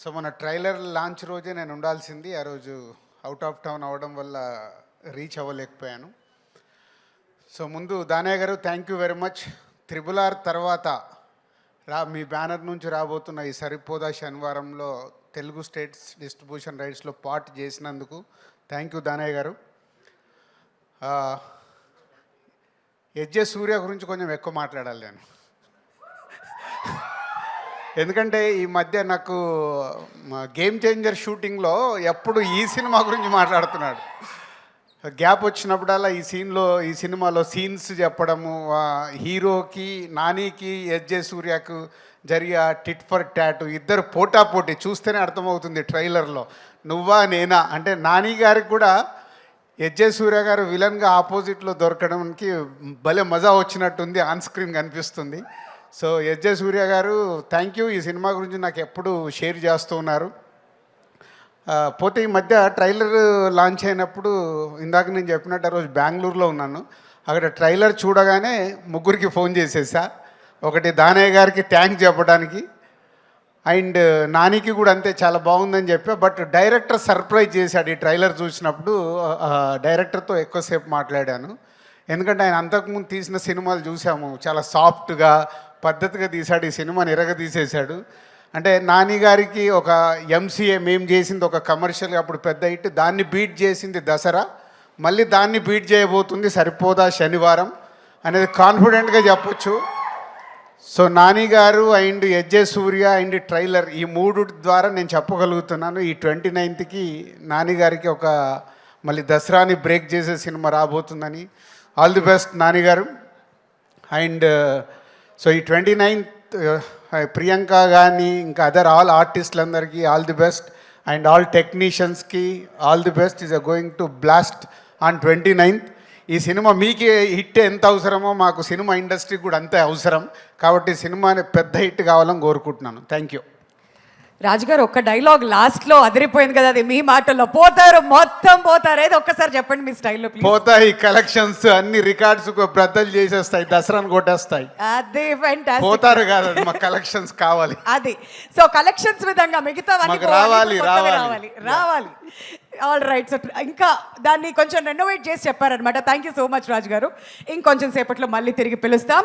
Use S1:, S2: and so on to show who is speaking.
S1: So మన trailer launch రోజే నేను ఉండాల్సింది. ఆ రోజు అవుట్ ఆఫ్ టౌన్ అవ్వడం వల్ల రీచ్ అవ్వలేకపోయాను. సో ముందు దానయ్య గారు thank you very much. Triple R తర్వాత మీ బ్యానర్ నుంచి రాబోతున్న ఈ సరిపోదా శనివారంలో తెలుగు స్టేట్స్ డిస్ట్రిబ్యూషన్ రైట్స్లో పార్ట్ చేసినందుకు థ్యాంక్ యూ దానయ్య గారు. ఎస్జే సూర్య గురించి కొంచెం ఎక్కువ మాట్లాడాలి నేను, ఎందుకంటే ఈ మధ్య నాకు గేమ్ చేంజర్ షూటింగ్లో ఎప్పుడు ఈ సినిమా గురించి మాట్లాడుతున్నాడు. గ్యాప్ వచ్చినప్పుడల్లా ఈ సినిమాలో సీన్స్ చెప్పడము, హీరోకి నానికి ఎస్జే సూర్యకు జరిగే టిట్ ఫర్ టాట్, ఇద్దరు పోటాపోటీ చూస్తేనే అర్థమవుతుంది ట్రైలర్లో. నువ్వా నేనా అంటే నాని గారికి కూడా ఎస్జే సూర్య గారు విలన్గా ఆపోజిట్లో దొరకడానికి భలే మజా వచ్చినట్టుంది, ఆన్ స్క్రీన్ కనిపిస్తుంది. సో ఎస్జే సూర్య గారు థ్యాంక్ యూ. ఈ సినిమా గురించి నాకు ఎప్పుడు షేర్ చేస్తూ ఉన్నారు. పోతే ఈ మధ్య ట్రైలర్ లాంచ్ అయినప్పుడు ఇందాక నేను చెప్పినట్టు ఆ రోజు బెంగళూరులో ఉన్నాను. అక్కడ ట్రైలర్ చూడగానే ముగ్గురికి ఫోన్ చేసేసా. ఒకటి దానయ్య గారికి థ్యాంక్స్ చెప్పడానికి, అండ్ నానికి కూడా అంతే చాలా బాగుందని చెప్పా. బట్ డైరెక్టర్ సర్ప్రైజ్ చేశాడు. ఈ ట్రైలర్ చూసినప్పుడు డైరెక్టర్తో ఎక్కువసేపు మాట్లాడాను. ఎందుకంటే ఆయన అంతకుముందు తీసిన సినిమాలు చూసాము, చాలా సాఫ్ట్గా పద్ధతిగా తీశాడు. ఈ సినిమాని తీసేశాడు. అంటే నాని గారికి ఒక ఎంసీఏ మేము చేసింది ఒక కమర్షియల్గా అప్పుడు పెద్ద హిట్, దాన్ని బీట్ చేసింది దసరా, మళ్ళీ దాన్ని బీట్ చేయబోతుంది సరిపోదా శనివారం అనేది కాన్ఫిడెంట్గా చెప్పొచ్చు. సో నాని గారు and SJ Surya and trailer ఈ మూడు ద్వారా నేను చెప్పగలుగుతున్నాను ఈ 29కి నాని గారికి ఒక మళ్ళీ దసరాని బ్రేక్ చేసే సినిమా రాబోతుందని. ఆల్ ది బెస్ట్ నాని గారు. అండ్ సో ఈ 29th ప్రియాంక కానీ ఇంకా అదర్ ఆల్ ఆర్టిస్టులందరికీ all the best, and all టెక్నీషియన్స్కి all the best. Is going to blast on 29th. ఈ సినిమా మీకు హిట్ ఎంత అవసరమో మాకు సినిమా ఇండస్ట్రీకి కూడా అంతే అవసరం. కాబట్టి సినిమాని పెద్ద హిట్ కావాలని కోరుకుంటున్నాను. Thank you.
S2: రాజుగారు ఒక్క డైలాగ్ లాస్ట్లో అదిరిపోయింది కదా, అది మీ మాటల్లో పోతారు మొత్తం పోతారు, ఏదో ఒక్కసారి చెప్పండి మీ స్టైల్లో.
S1: పోతాయి కలెక్షన్స్ అన్ని రికార్డ్స్ బ్రద్దలు చేసేస్తాయి, దసరాను కొట్టేస్తాయి.
S2: అదే ఫ్యాంటాస్టిక్.
S1: పోతారు కాదు, మా కలెక్షన్స్ కావాలి.
S2: అది సో కలెక్షన్స్ విధంగా మిగతా
S1: రావాలి.
S2: All right. సో ఇంకా దాన్ని కొంచెం రెనోవేట్ చేసి చెప్పారనమాట. థ్యాంక్ యూ సో మచ్ రాజు గారు. ఇంకొంచెం సేపట్లో మళ్ళీ తిరిగి పిలుస్తాం.